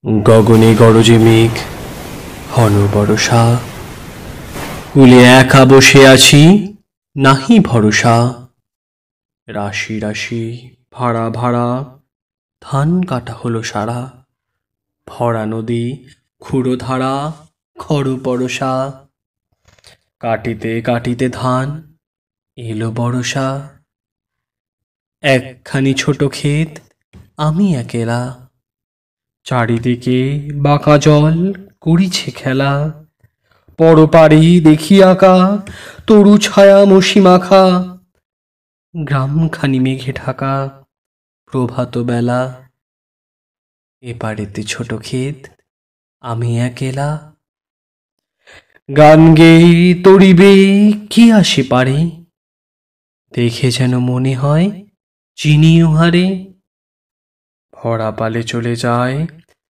গগনে গরজে মেঘ, ঘন বরষা, কূলে একা বসে আছি, নাহি ভরসা। রাশি রাশি ভাড়া ভাড়া, ধান কাটা হলো সারা। ভরা নদী ক্ষুরো ধারা, খর পরশা। কাটিতে কাটিতে ধান এলো বরষা। একখানি ছোট ক্ষেত, আমি একেলা। চারিদিকে বাঁকা জল করিছে খেলা। পরপারে দেখি আঁকা তরু ছায়া মসি মাখা। গ্রামখানি মেঘে ঢাকা, প্রভাত বেলা। এপারেতে ছোট ক্ষেত, আমি একেলা। গান গেয়ে তরিবে কি আসে পারে, দেখে যেন মনে হয় চিনি উহারে। ভরা পালে চলে যায়,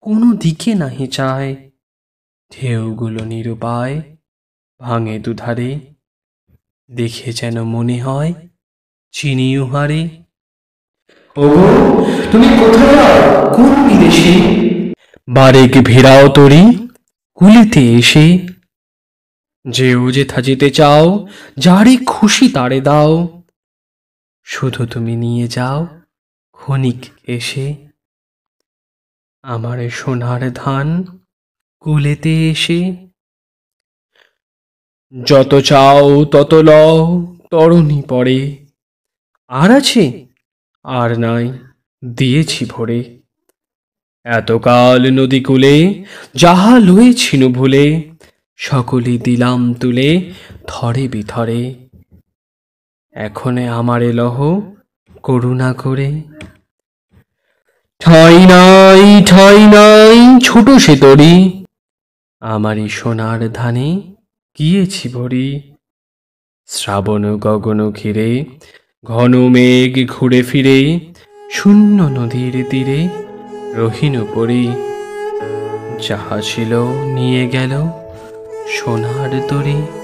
কোনো দিকে নাহি চায়। ঢেউগুলো নিরুপায় ভাঙে দুধারে, দেখে যেন মনে হয় চিনি উহারে। ওগো, তুমি কোথায় যাও, কোন বিদেশে? বারেক ভেড়াও তরি কুলিতে এসে। যেও যেথা যেতে চাও, যারে খুশি তারে দাও। শুধু তুমি নিয়ে যাও ক্ষণিক এসে। আমার সোনার ধান কুলেতে এসে। যত চাও তত লও, তরণী পড়ে। আর আছে? আর নাই, দিয়েছি ভরে। এতকাল নদী কূলে যাহা লয়েছিনু ভুলে, সকলে দিলাম তুলে থরে বিথরে। এখনে আমারে লহ করুণা করে। ঠাঁই নাই ছোট সে তরি, আমারই সোনার ধানে গিয়েছি ভরি। শ্রাবণ গগন ঘিরে ঘন মেঘ ঘুরে ফিরে, শূন্য নদীর তীরে রহিন পরি। যাহা ছিল নিয়ে গেল সোনার তরী।